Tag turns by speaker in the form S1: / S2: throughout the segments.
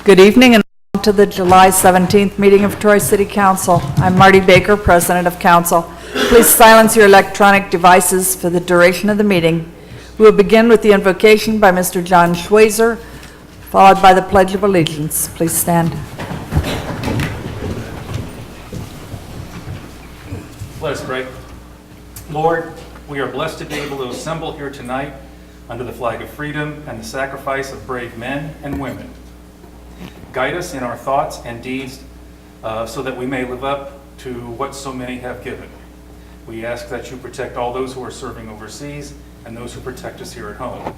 S1: Good evening and welcome to the July 17th meeting of Troy City Council. I'm Marty Baker, President of Council. Please silence your electronic devices for the duration of the meeting. We will begin with the invocation by Mr. John Schweizer, followed by the Pledge of Allegiance. Please stand.
S2: Let us pray. Lord, we are blessed to be able to assemble here tonight under the flag of freedom and the sacrifice of brave men and women. Guide us in our thoughts and deeds so that we may live up to what so many have given. We ask that you protect all those who are serving overseas and those who protect us here at home.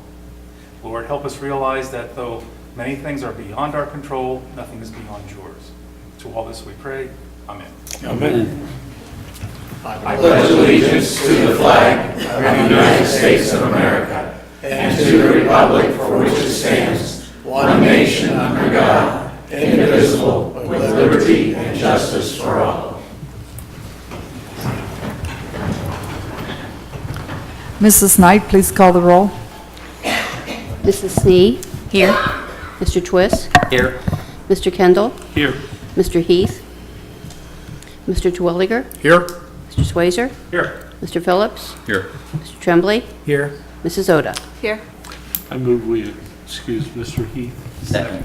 S2: Lord, help us realize that though many things are beyond our control, nothing is beyond yours. To all this we pray. Amen.
S3: Amen. I pledge allegiance to the flag of the United States of America and to the republic for which it stands, one nation under God, indivisible, with liberty and justice for all.
S1: Mrs. Knight, please call the roll.
S4: Mrs. Snee. Here. Mr. Twist.
S2: Here.
S4: Mr. Kendall.
S2: Here.
S4: Mr. Heath. Mr. Terwilliger.
S2: Here.
S4: Mr. Swayzer.
S2: Here.
S4: Mr. Phillips.
S2: Here.
S4: Mr. Tremblay.
S2: Here.
S4: Mrs. Oda.
S1: Here.
S5: I move we excuse Mr. Heath.
S3: Second.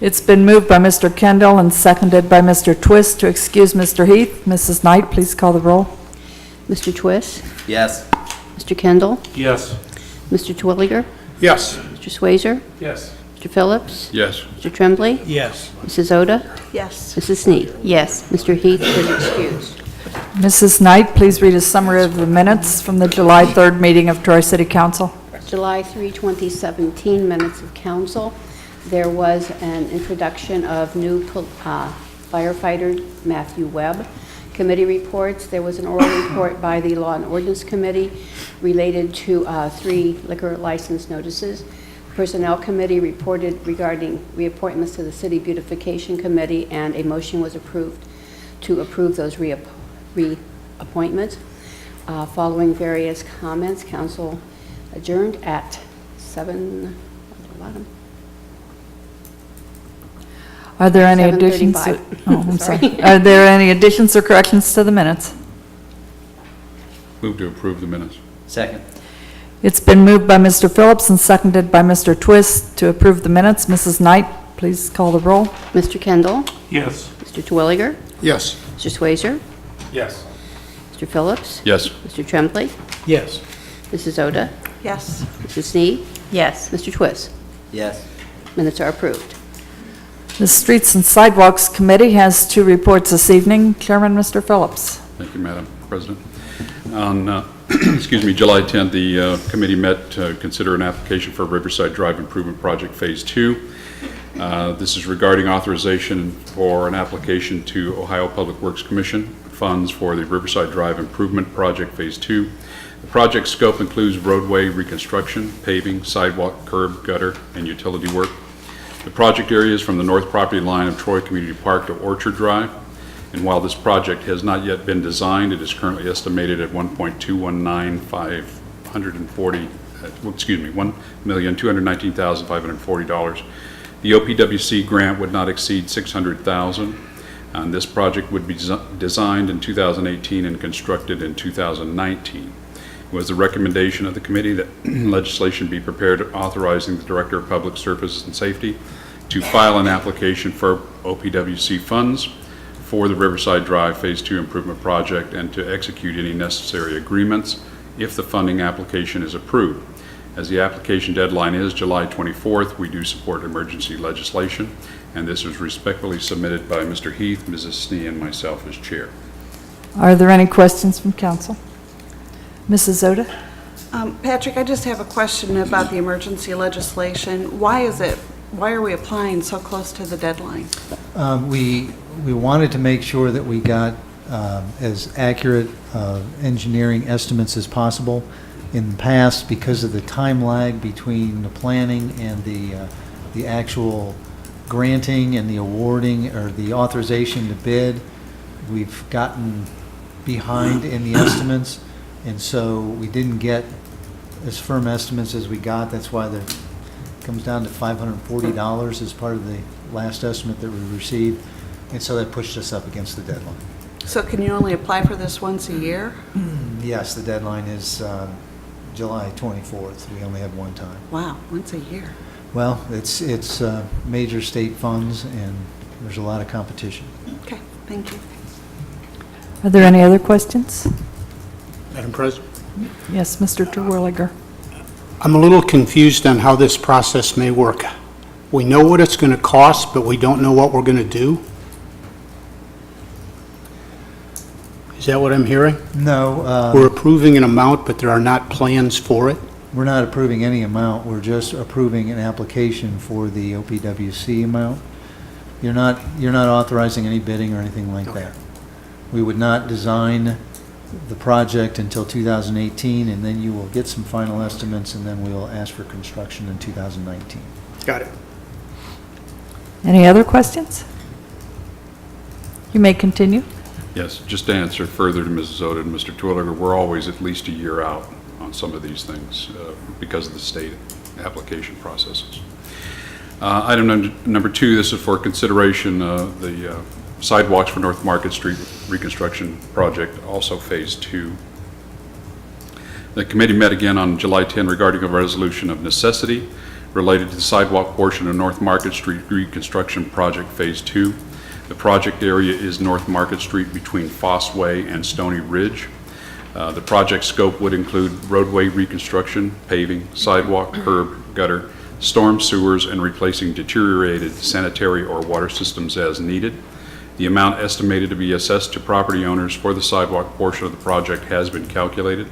S1: It's been moved by Mr. Kendall and seconded by Mr. Twist to excuse Mr. Heath. Mrs. Knight, please call the roll.
S4: Mr. Twist.
S3: Yes.
S4: Mr. Kendall.
S5: Yes.
S4: Mr. Terwilliger.
S5: Yes.
S4: Mr. Swayzer.
S2: Yes.
S4: Mr. Phillips.
S5: Yes.
S4: Mr. Tremblay.
S5: Yes.
S4: Mrs. Oda.
S1: Yes.
S4: Mrs. Snee. Yes. Mr. Heath is excused.
S1: Mrs. Knight, please read a summary of the minutes from the July 3rd meeting of Troy City Council.
S4: July 3, 2017 minutes of council. There was an introduction of new firefighter Matthew Webb. Committee reports. There was an oral report by the Law and Ordinance Committee related to 3 liquor license notices. Personnel Committee reported regarding reappointments to the City Beautification Committee, and a motion was approved to approve those reappointments. Following various comments, council adjourned at 7.
S1: Are there any additions?
S4: 7:35.
S1: Oh, I'm sorry.
S4: Sorry.
S1: Are there any additions or corrections to the minutes?
S5: Move to approve the minutes.
S3: Second.
S1: It's been moved by Mr. Phillips and seconded by Mr. Twist to approve the minutes. Mrs. Knight, please call the roll.
S4: Mr. Kendall.
S5: Yes.
S4: Mr. Terwilliger.
S5: Yes.
S4: Mr. Swayzer.
S2: Yes.
S4: Mr. Phillips.
S5: Yes.
S4: Mr. Tremblay.
S5: Yes.
S4: Mrs. Oda.
S1: Yes.
S4: Mrs. Snee.
S1: Yes.
S4: Mr. Twist.
S3: Yes.
S4: Minutes are approved.
S1: The Streets and Sidewalks Committee has 2 reports this evening. Chairman, Mr. Phillips.
S5: Thank you, Madam President. On July 10th, the committee met to consider an application for Riverside Drive Improvement Project Phase 2. This is regarding authorization for an application to Ohio Public Works Commission funds for the Riverside Drive Improvement Project Phase 2. The project scope includes roadway reconstruction, paving, sidewalk, curb, gutter, and utility work. The project area is from the north property line of Troy Community Park to Orchard Drive, and while this project has not yet been designed, it is currently estimated at $1,219,540. The OPWC grant would not exceed $600,000, and this project would be designed in 2018 and constructed in 2019. It was the recommendation of the committee that legislation be prepared authorizing the Director of Public Services and Safety to file an application for OPWC funds for the Riverside Drive Phase 2 Improvement Project and to execute any necessary agreements if the funding application is approved. As the application deadline is July 24th, we do support emergency legislation, and this is respectfully submitted by Mr. Heath, Mrs. Snee, and myself as chair.
S1: Are there any questions from council? Mrs. Oda?
S6: Patrick, I just have a question about the emergency legislation. Why are we applying so close to the deadline?
S7: We wanted to make sure that we got as accurate engineering estimates as possible. In the past, because of the time lag between the planning and the actual granting and the awarding or the authorization to bid, we've gotten behind in the estimates, and so we didn't get as firm estimates as we got. That's why Comes down to $540 as part of the last estimate that we received, and so that pushed us up against the deadline.
S6: So can you only apply for this once a year?
S7: Yes, the deadline is July 24th. We only have one time.
S6: Wow, once a year.
S7: Well, it's major state funds, and there's a lot of competition.
S6: Okay, thank you.
S1: Are there any other questions?
S3: Madam President?
S1: Yes, Mr. Terwilliger.
S3: I'm a little confused on how this process may work. We know what it's going to cost, but we don't know what we're going to do? Is that what I'm hearing?
S7: No,
S3: We're approving an amount, but there are not plans for it?
S7: we're not approving any amount. We're just approving an application for the OPWC amount. You're not authorizing any bidding or anything like that. We would not design the project until 2018, and then you will get some final estimates, and then we will ask for construction in 2019.
S3: Got it.
S1: Any other questions? You may continue.
S5: Yes, just to answer further to Mrs. Oden and Mr. Twilliger, we're always at least a year out on some of these things because of the state application processes. Item number 2, this is for consideration, the sidewalks for North Market Street reconstruction project, also Phase 2. The committee met again on July 10 regarding a resolution of necessity related to the sidewalk portion of North Market Street reconstruction project Phase 2. The project area is North Market Street between Foss Way and Stony Ridge. The project scope would include roadway reconstruction, paving, sidewalk, curb, gutter, storm sewers, and replacing deteriorated sanitary or water systems as needed. The amount estimated to be assessed to property owners for the sidewalk portion of the project has been calculated.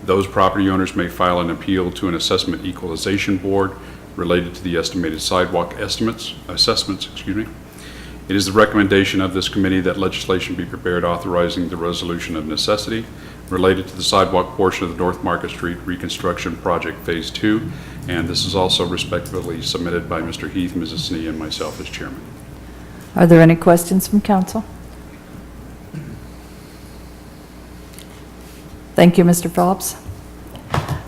S5: Those property owners may file an appeal to an assessment equalization board related to the estimated sidewalk assessments. It is the recommendation of this committee that legislation be prepared authorizing the resolution of necessity related to the sidewalk portion of the North Market Street reconstruction project Phase 2, and this is also respectively submitted by Mr. Heath, Mrs. Snee, and myself as chairman.
S1: Are there any questions from council? Thank you, Mr. Phillips.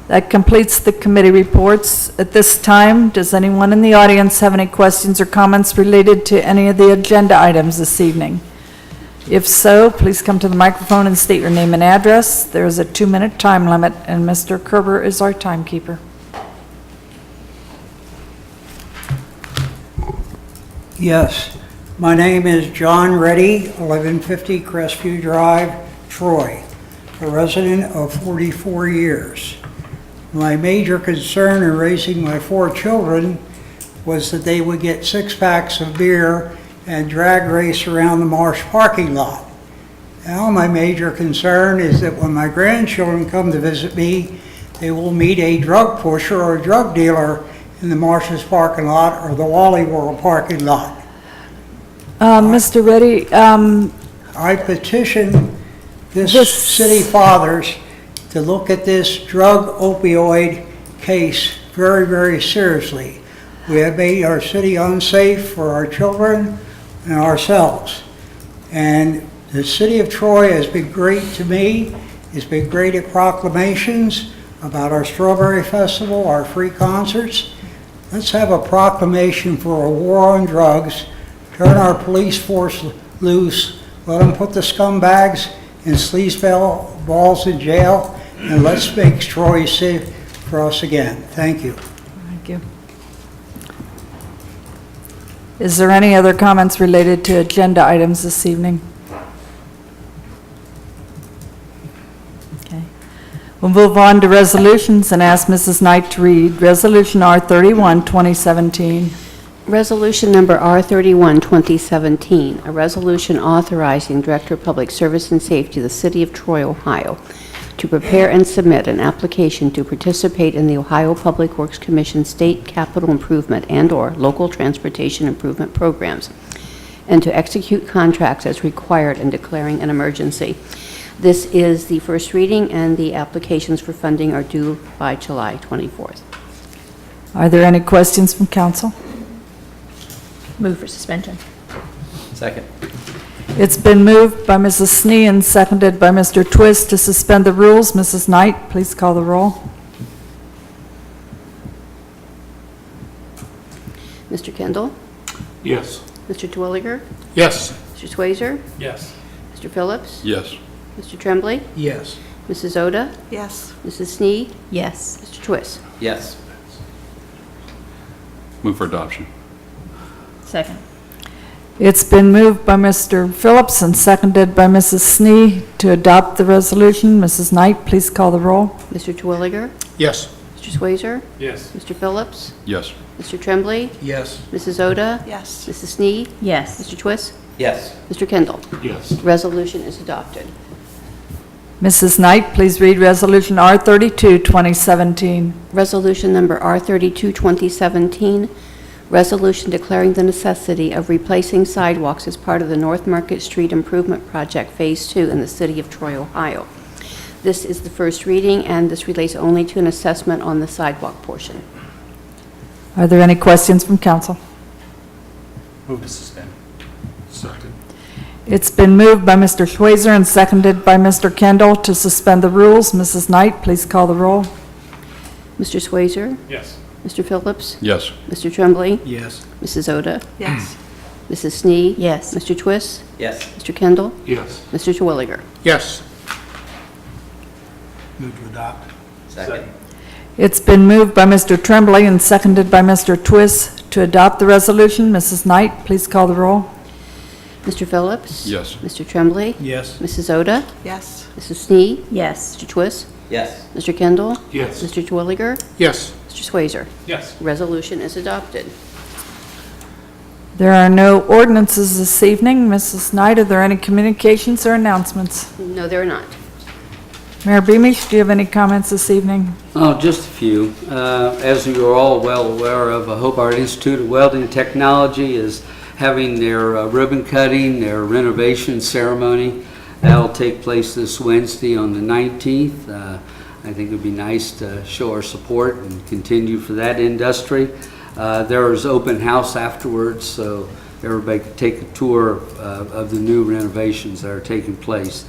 S1: That completes the committee reports. At this time, does anyone in the audience have any questions or comments related to any of the agenda items this evening? If so, please come to the microphone and state your name and address. There is a 2-minute time limit, and Mr. Kerber is our timekeeper.
S8: Yes, my name is John Reddy, 1150 Crestview Drive, Troy, a resident of 44 years. My major concern in raising my 4 children was that they would get 6-packs of beer and drag race around the Marsh parking lot. Now my major concern is that when my grandchildren come to visit me, they will meet a drug pusher or a drug dealer in the Marsh's parking lot or the Wally World parking lot.
S1: Mr. Reddy,
S8: I petitioned this city fathers to look at this drug opioid case very, very seriously. We have made our city unsafe for our children and ourselves. And the city of Troy has been great to me. It's been great at proclamations about our Strawberry Festival, our free concerts. Let's have a proclamation for a war on drugs, turn our police force loose, let them put the scumbags and sleazeball balls in jail, and let's make Troy safe for us again. Thank you.
S1: thank you. Is there any other comments related to agenda items this evening? Okay. We'll move on to resolutions and ask Mrs. Knight to read Resolution R31, 2017.
S4: Resolution number R31, 2017, a resolution authorizing Director of Public Service and Safety of the City of Troy, Ohio, to prepare and submit an application to participate in the Ohio Public Works Commission State Capital Improvement and/or Local Transportation Improvement Programs, and to execute contracts as required in declaring an emergency. This is the first reading, and the applications for funding are due by July 24th.
S1: Are there any questions from council?
S9: Move for suspension.
S10: Second.
S1: It's been moved by Mrs. Snee and seconded by Mr. Twist to suspend the rules. Mrs. Knight, please call the roll.
S4: Mr. Kendall?
S3: Yes.
S4: Mr. Twilliger?
S3: Yes.
S4: Mr. Swazer?
S2: Yes.
S4: Mr. Phillips?
S5: Yes.
S4: Mr. Tremblay?
S3: Yes.
S4: Mrs. Oda?
S6: Yes.
S4: Mrs. Sneed?
S9: Yes.
S4: Mr. Twist?
S3: Yes.
S5: Move for adoption.
S9: Second.
S1: It's been moved by Mr. Phillips and seconded by Mrs. Snee to adopt the resolution. Mrs. Knight, please call the roll.
S4: Mr. Twilliger?
S3: Yes.
S4: Mr. Swazer?
S2: Yes.
S4: Mr. Phillips?
S5: Yes.
S4: Mr. Tremblay?
S3: Yes.
S4: Mrs. Oda?
S6: Yes.
S4: Mrs. Sneed?
S9: Yes.
S4: Mr. Twist?
S3: Yes.
S4: Mr. Kendall?
S3: Yes.
S4: Resolution is adopted.
S1: Mrs. Knight, please read Resolution R32, 2017.
S4: Resolution number R32, 2017, resolution declaring the necessity of replacing sidewalks as part of the North Market Street Improvement Project Phase 2 in the city of Troy, Ohio. This is the first reading, and this relates only to an assessment on the sidewalk portion.
S1: Are there any questions from council?
S2: Move to suspend.
S3: Second.
S1: It's been moved by Mr. Schweizer and seconded by Mr. Kendall to suspend the rules. Mrs. Knight, please call the roll.
S4: Mr. Swazer?
S2: Yes.
S4: Mr. Phillips?
S5: Yes.
S4: Mr. Tremblay?
S3: Yes.
S4: Mrs. Oda?
S6: Yes.
S4: Mrs. Sneed?
S9: Yes.
S4: Mr. Twist?
S3: Yes.
S4: Mr. Kendall?
S3: Yes.
S4: Mr. Twilliger?
S3: Yes. Move to adopt.
S2: Second.
S1: It's been moved by Mr. Tremblay and seconded by Mr. Twist to adopt the resolution. Mrs. Knight, please call the roll.
S4: Mr. Phillips?
S5: Yes.
S4: Mr. Tremblay?
S3: Yes.
S4: Mrs. Oda?
S6: Yes.
S4: Mrs. Sneed?
S9: Yes.
S4: Mr. Twist?
S3: Yes.
S4: Mr. Kendall?
S3: Yes.
S4: Mr. Twilliger?
S3: Yes.
S4: Mr. Swazer?
S2: Yes.
S4: Resolution is adopted.
S1: There are no ordinances this evening. Mrs. Knight, are there any communications or announcements?
S4: No, there are not.
S1: Mayor Beamish, do you have any comments this evening?
S10: Oh, just a few. As you are all well aware of, Hobart Institute of Welding and Technology is having their ribbon cutting, their renovation ceremony. That'll take place this Wednesday on the 19th. I think it would be nice to show our support and continue for that industry. There is open house afterwards, so everybody can take a tour of the new renovations that are taking place.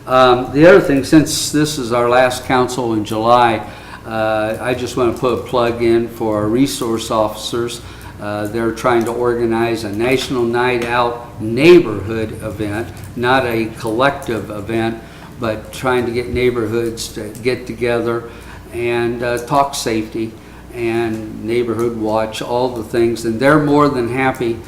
S10: The other thing, since this is our last council in July, I just want to put a plug in for our resource officers. They're trying to organize a National Night Out neighborhood event, not a collective event, but trying to get neighborhoods to get together and talk safety and neighborhood watch, all the things. And they're more than happy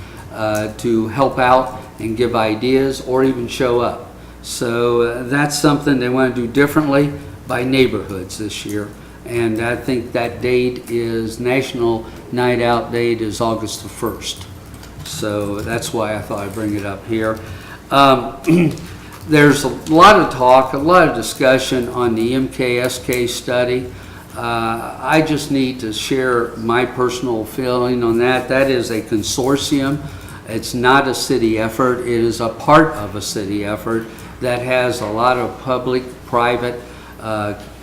S10: to help out and give ideas or even show up. So that's something they want to do differently by neighborhoods this year. And I think that date is, National Night Out date is August the 1st. So that's why I thought I'd bring it up here. There's a lot of talk, a lot of discussion on the MKSK study. I just need to share my personal feeling on that. That is a consortium. It's not a city effort. It is a part of a city effort that has a lot of public, private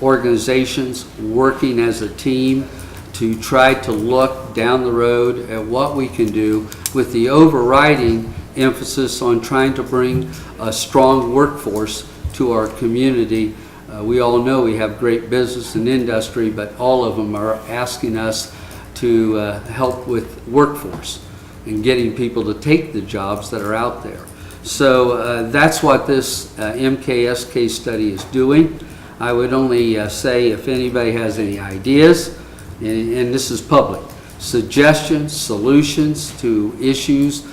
S10: organizations working as a team to try to look down the road at what we can do with the overriding emphasis on trying to bring a strong workforce to our community. We all know we have great business and industry, but all of them are asking us to help with workforce and getting people to take the jobs that are out there. So that's what this MKSK study is doing. I would only say if anybody has any ideas, and this is public, suggestions, solutions to issues,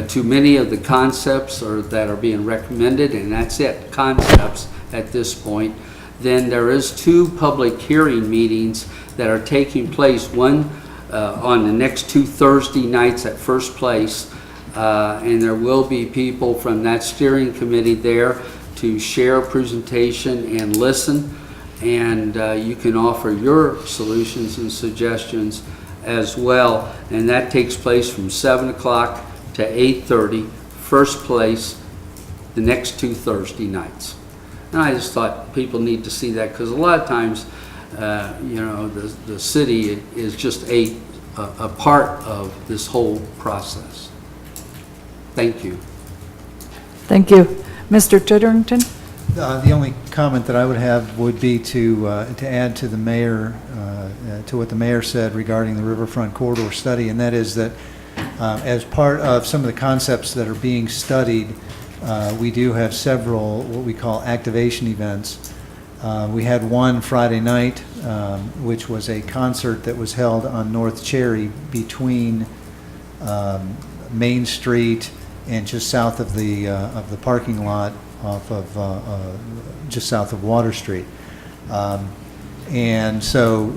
S10: to many of the concepts that are being recommended, and that's it, concepts at this point, then there is 2 public hearing meetings that are taking place, one on the next 2 Thursday nights at First Place, and there will be people from that steering committee there to share a presentation and listen, and you can offer your solutions and suggestions as well. And that takes place from 7 o'clock to 8:30, First Place, the next 2 Thursday nights. And I just thought people need to see that, because a lot of times, you know, the city is just a part of this whole process. Thank you.
S1: Thank you. Mr. Titterington?
S7: The only comment that I would have would be to add to the mayor, to what the mayor said regarding the Riverfront Corridor study, and that is that As part of some of the concepts that are being studied, we do have several what we call activation events. We had one Friday night, which was a concert that was held on North Cherry between Main Street and just south of the parking lot off of just south of Water Street. And so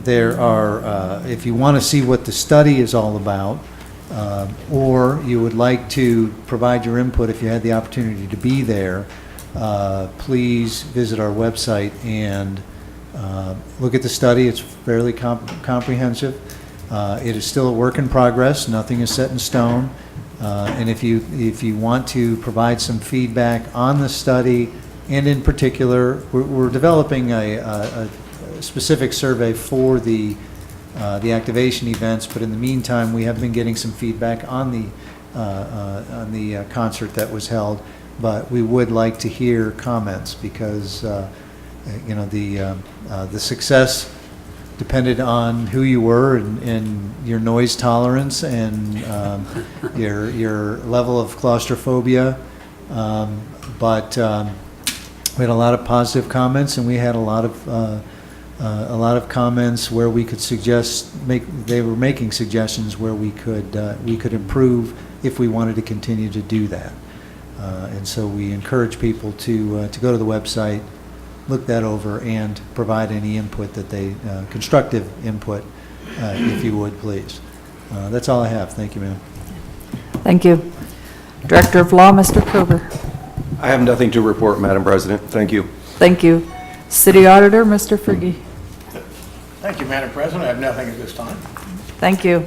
S7: there are, if you want to see what the study is all about, or you would like to provide your input if you had the opportunity to be there, please visit our website and look at the study. It's fairly comprehensive. It is still a work in progress. Nothing is set in stone. And if you want to provide some feedback on the study, and in particular, we're developing a specific survey for the activation events, but in the meantime, we have been getting some feedback on the concert that was held. But we would like to hear comments because the success depended on who you were and your noise tolerance and your level of claustrophobia. But we had a lot of positive comments, and we had a lot of comments where we could they were making suggestions where we could improve if we wanted to continue to do that. And so we encourage people to go to the website, look that over, and provide any input that constructive input, if you would, please. That's all I have. Thank you, ma'am.
S1: Thank you. Director of Law, Mr. Kroger.
S11: I have nothing to report, Madam President. Thank you.
S1: Thank you. City Auditor, Mr. Frigge.
S3: Thank you, Madam President. I have nothing at this time.
S1: Thank you.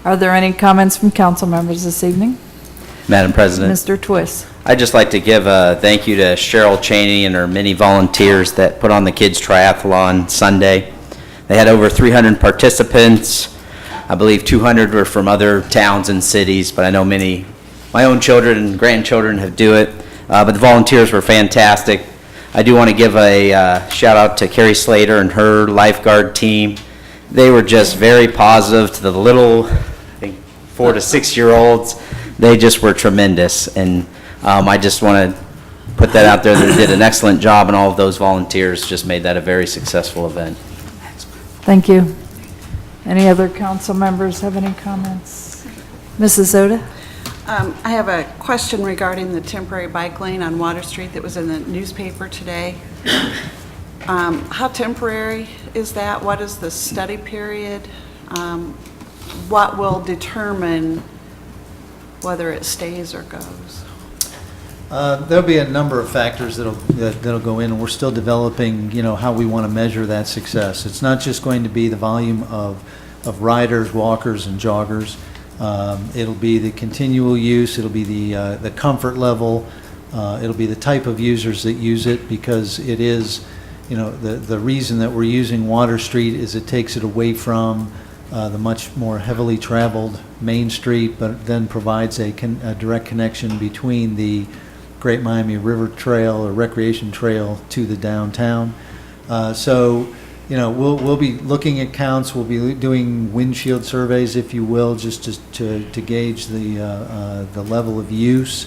S1: Are there any comments from council members this evening?
S12: Madam President,
S1: Mr. Twist.
S12: I'd just like to give a thank you to Cheryl Cheney and her many volunteers that put on the kids' triathlon Sunday. They had over 300 participants. I believe 200 were from other towns and cities, but I know many, my own children and grandchildren have do it. But the volunteers were fantastic. I do want to give a shout out to Carrie Slater and her lifeguard team. They were just very positive to the little, I think, 4 to 6 year olds. They just were tremendous, and I just want to put that out there. They did an excellent job, and all of those volunteers just made that a very successful event.
S1: Thank you. Any other council members have any comments? Mrs. Zoda?
S6: I have a question regarding the temporary bike lane on Water Street that was in the newspaper today. How temporary is that? What is the study period? What will determine whether it stays or goes?
S7: There'll be a number of factors that'll go in, and we're still developing, how we want to measure that success. It's not just going to be the volume of riders, walkers, and joggers. It'll be the continual use. It'll be the comfort level. It'll be the type of users that use it, because it is, the reason that we're using Water Street is it takes it away from the much more heavily traveled Main Street, but then provides a direct connection between the Great Miami River Trail or Recreation Trail to the downtown. So, we'll be looking at counts. We'll be doing windshield surveys, if you will, just to gauge the level of use.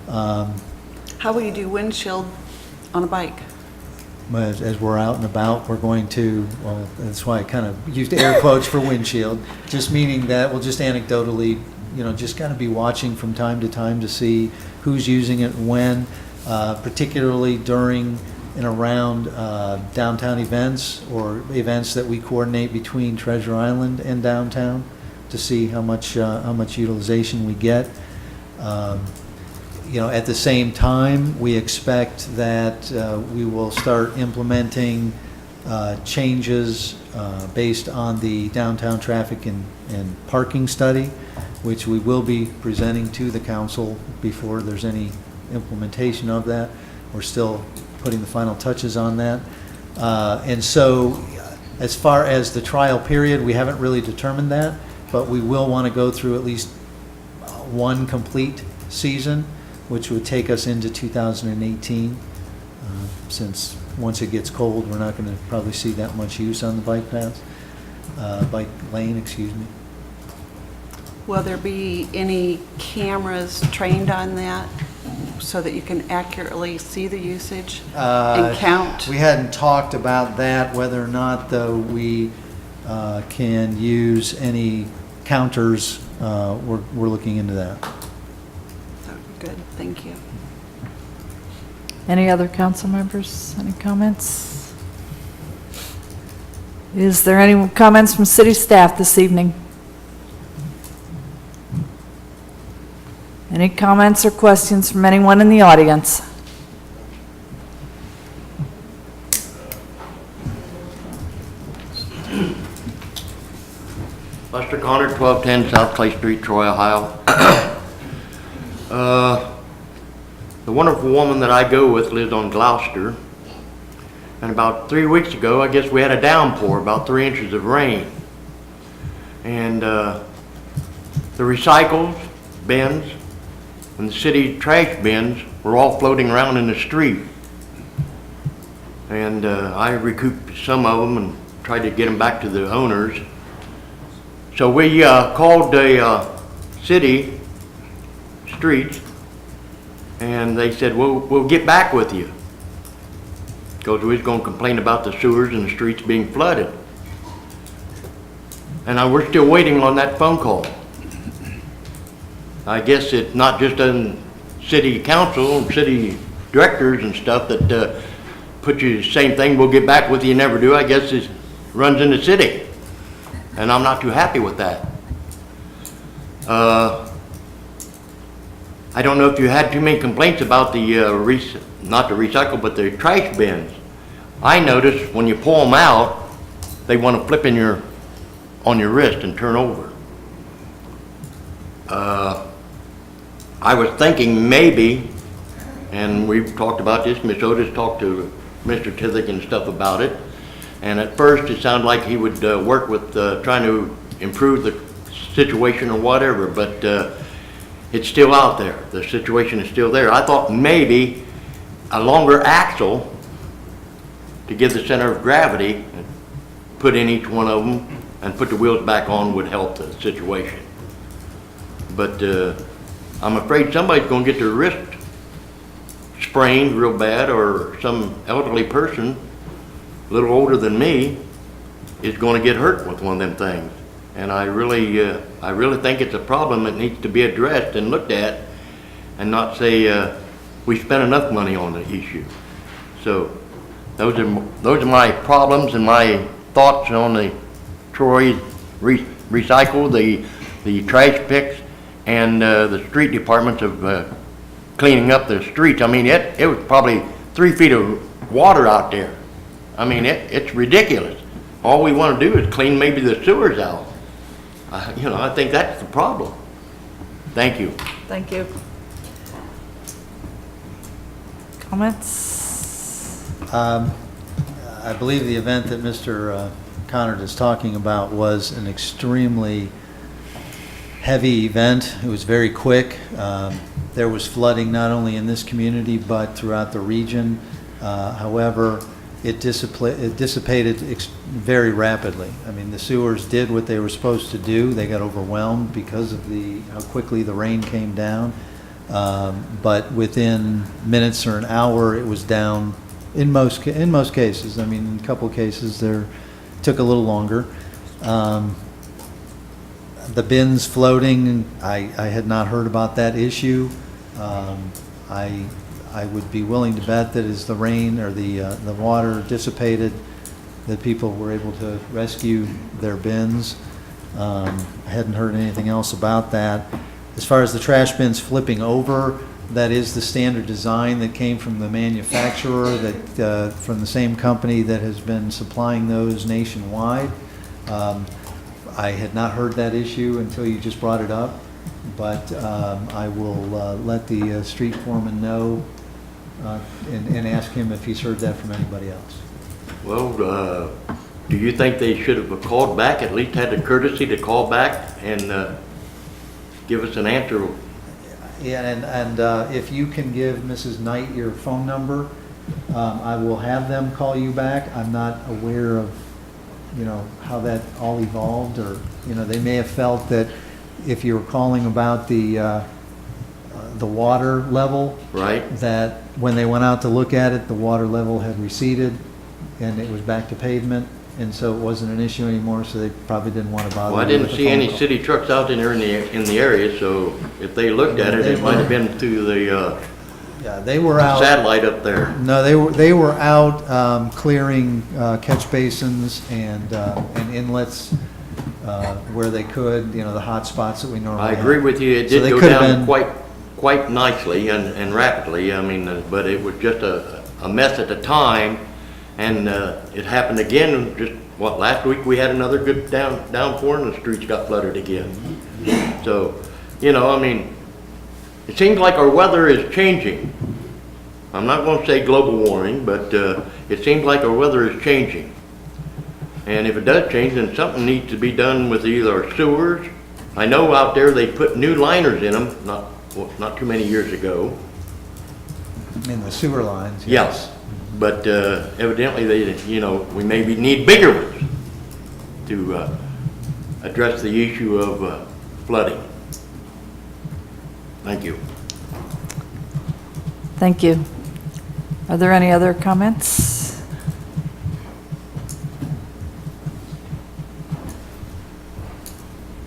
S6: How will you do windshield on a bike?
S7: As we're out and about, we're going to, well, that's why I kind of used air quotes for windshield, just meaning that we'll just anecdotally, just kind of be watching from time to time to see who's using it when, particularly during and around downtown events or events that we coordinate between Treasure Island and downtown to see how much utilization we get. At the same time, we expect that we will start implementing changes based on the downtown traffic and parking study, which we will be presenting to the council before there's any implementation of that. We're still putting the final touches on that. And so as far as the trial period, we haven't really determined that, but we will want to go through at least one complete season, which would take us into 2018, since once it gets cold, we're not going to probably see that much use on the bike paths, bike lane, excuse me.
S6: Will there be any cameras trained on that so that you can accurately see the usage and count?
S7: We hadn't talked about that, whether or not, though, we can use any counters. We're looking into that.
S6: That would be good, thank you.
S1: Any other council members? Any comments? Is there any comments from city staff this evening? Any comments or questions from anyone in the audience?
S3: Lester Connor, 1210 South Clay Street, Troy, Ohio. The wonderful woman that I go with lives on Gloucester. And about 3 weeks ago, I guess we had a downpour, about 3 inches of rain. And the recycles bins and the city trash bins were all floating around in the street. And I recouped some of them and tried to get them back to the owners. So we called the city streets, and they said, we'll get back with you, because we was going to complain about the sewers and the streets being flooded. And we're still waiting on that phone call. I guess it's not just in city council and city directors and stuff that put you the same thing, we'll get back with you, never do. I guess it runs in the city. And I'm not too happy with that. I don't know if you had too many complaints about the, not the recycle, but the trash bins. I noticed when you pull them out, they want to flip on your wrist and turn over. I was thinking maybe, and we've talked about this, Ms. Otis talked to Mr. Tithick and stuff about it, and at first it sounded like he would work with trying to improve the situation or whatever, but it's still out there. The situation is still there. I thought maybe a longer axle to give the center of gravity, put in each one of them and put the wheels back on would help the situation. But I'm afraid somebody's going to get their wrist sprained real bad, or some elderly person a little older than me is going to get hurt with one of them things. And I really think it's a problem that needs to be addressed and looked at, and not say we spent enough money on the issue. So those are my problems and my thoughts on the Troy recycle, the trash picks, and the street departments of cleaning up the streets. I mean, it was probably 3 feet of water out there. I mean, it's ridiculous. All we want to do is clean maybe the sewers out. I think that's the problem. Thank you.
S1: Thank you. Comments?
S7: I believe the event that Mr. Connard is talking about was an extremely heavy event. It was very quick. There was flooding not only in this community but throughout the region. However, it dissipated very rapidly. I mean, the sewers did what they were supposed to do. They got overwhelmed because of how quickly the rain came down. But within minutes or an hour, it was down. In most cases, I mean, in a couple of cases, there took a little longer. The bins floating, I had not heard about that issue. I would be willing to bet that as the rain or the water dissipated, that people were able to rescue their bins. I hadn't heard anything else about that. As far as the trash bins flipping over, that is the standard design that came from the manufacturer, that from the same company that has been supplying those nationwide. I had not heard that issue until you just brought it up, but I will let the street foreman know and ask him if he's heard that from anybody else.
S3: Well, do you think they should have called back, at least had the courtesy to call back and give us an answer?
S7: Yeah, and if you can give Mrs. Knight your phone number, I will have them call you back. I'm not aware of, how that all evolved, or, they may have felt that if you were calling about the water level,
S3: Right?
S7: that when they went out to look at it, the water level had receded and it was back to pavement, and so it wasn't an issue anymore, so they probably didn't want to bother.
S3: Well, I
S7: you
S3: didn't
S7: with the
S3: see
S7: phone
S3: any
S7: call.
S3: city trucks out in there in the area, so if they looked at it, it might have been through the
S7: Yeah, they were out.
S3: satellite up there.
S7: No, they were out clearing catch basins and inlets where they could, the hot spots that we normally
S3: I
S7: have.
S3: agree with you, it
S7: So
S3: did
S7: they
S3: go
S7: could have
S3: down
S7: been-
S3: quite nicely and rapidly, I mean, but it was just a mess at the time, and it happened again, just, last week we had another good downpour and the streets got flooded again. So, I mean, it seems like our weather is changing. I'm not gonna say global warming, but it seems like our weather is changing. And if it does change, then something needs to be done with either our sewers. I know out there they put new liners in them, not too many years ago.
S7: In the sewer lines.
S3: Yes, but evidently we maybe need bigger ones to address the issue of flooding. Thank you.
S1: Thank you. Are there any other comments?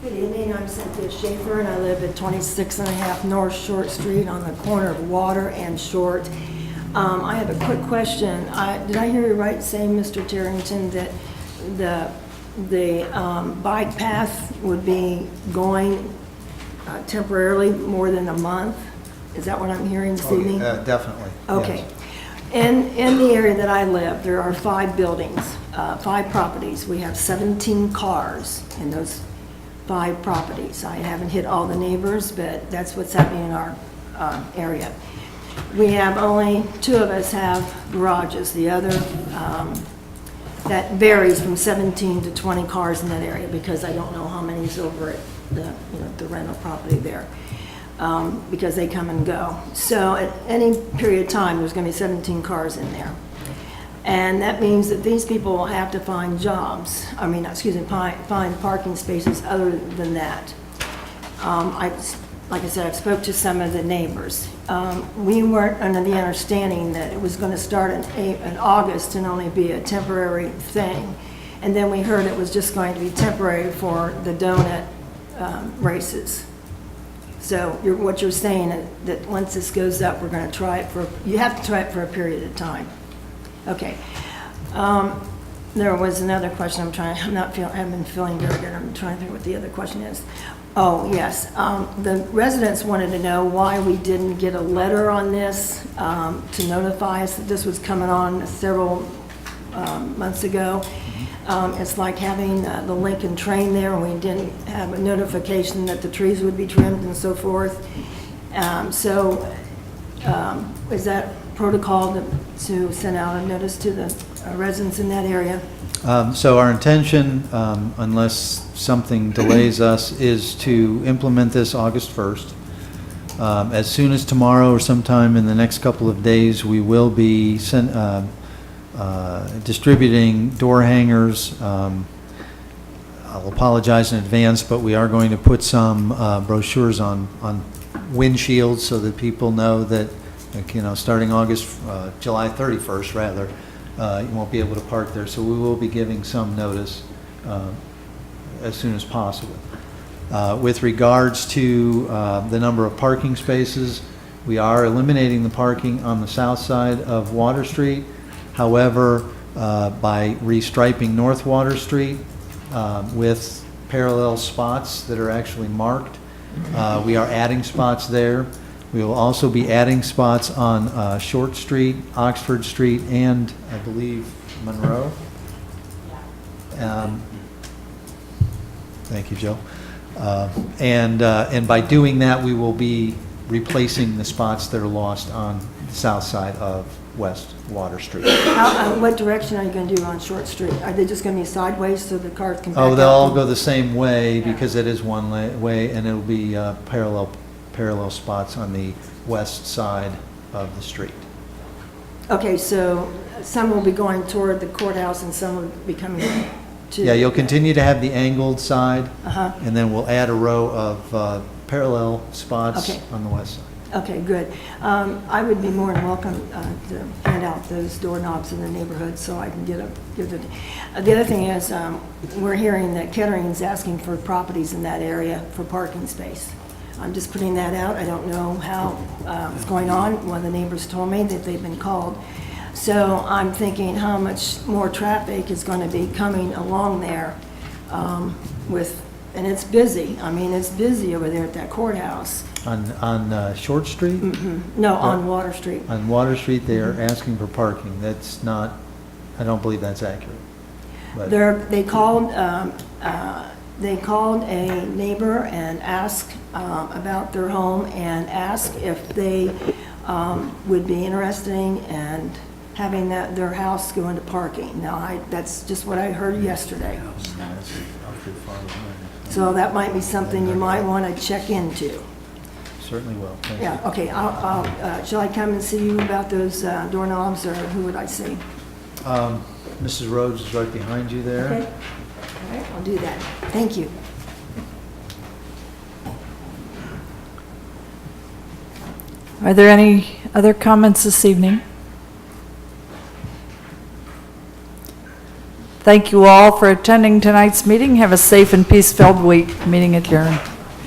S13: Good evening, I'm Cynthia Schaefer, and I live at 26.5 North Short Street on the corner of Water and Short. I have a quick question. Did I hear you right saying, Mr. Terrington, that the bike path would be going temporarily more than a month? Is that what I'm hearing this evening?
S7: Definitely.
S13: Okay.
S7: yes.
S13: In the area that I live, there are 5 buildings, 5 properties. We have 17 cars in those 5 properties. I haven't hit all the neighbors, but that's what's happening in our area. We have only 2 of us have garages. The other, that varies from 17 to 20 cars in that area because I don't know how many's over at the rental property there. Because they come and go. So at any period of time, there's going to be 17 cars in there. And that means that these people will have to find jobs, find parking spaces other than that. Like I said, I've spoke to some of the neighbors. We weren't under the understanding that it was going to start in August and only be a temporary thing. And then we heard it was just going to be temporary for the donut races. So what you're saying is that once this goes up, we're going to try it you have to try it for a period of time. Okay. There was another question I haven't been feeling very good. I'm trying to think what the other question is. Oh, yes. The residents wanted to know why we didn't get a letter on this to notify us that this was coming on several months ago. It's like having the Lincoln train there, and we didn't have a notification that the trees would be trimmed and so forth. Is that protocol to send out a notice to the residents in that area?
S7: So our intention, unless something delays us, is to implement this August 1st. As soon as tomorrow or sometime in the next couple of days, we will be distributing door hangers. I'll apologize in advance, but we are going to put some brochures on windshields so that people know that, starting July 31st rather, you won't be able to park there. So we will be giving some notice as soon as possible. With regards to the number of parking spaces, we are eliminating the parking on the south side of Water Street. However, by restriping North Water Street with parallel spots that are actually marked, we are adding spots there. We will also be adding spots on Short Street, Oxford Street, and I believe Monroe. Thank you, Joe. And by doing that, we will be replacing the spots that are lost on the south side of West Water Street.
S13: What direction are you going to do on Short Street? Are they just going to be sideways so the cars can back up?
S7: Oh, they'll all go the same way because it is one way, and it'll be parallel spots on the west side of the street.
S13: Okay, so some will be going toward the courthouse and some will be coming too.
S7: Yeah, you'll continue to have the angled side,
S13: Uh-huh.
S7: and then we'll add a row of parallel spots
S13: Okay.
S7: on the west side.
S13: Okay, good. I would be more than welcome to hand out those doorknobs in the neighborhood so I can give it. The other thing is, we're hearing that Kettering's asking for properties in that area for parking space. I'm just putting that out. I don't know how it's going on. One of the neighbors told me that they've been called. So I'm thinking how much more traffic is going to be coming along there and it's busy. I mean, it's busy over there at that courthouse.
S7: On Short Street?
S13: No, on Water Street.
S7: On Water Street, they are asking for parking. That's not, I don't believe that's accurate. But-
S13: They called a neighbor and asked about their home and asked if they would be interested in having their house go into parking. Now, that's just what I heard yesterday. So that might be something you might want to check into.
S7: Certainly will. Thank you.
S13: Yeah, okay, shall I come and see you about those doorknobs, or who would I see?
S7: Mrs. Rhodes is right behind you there.
S13: Okay, all right, I'll do that. Thank you.
S1: Are there any other comments this evening? Thank you all for attending tonight's meeting. Have a safe and peace-filled week. Meeting adjourned.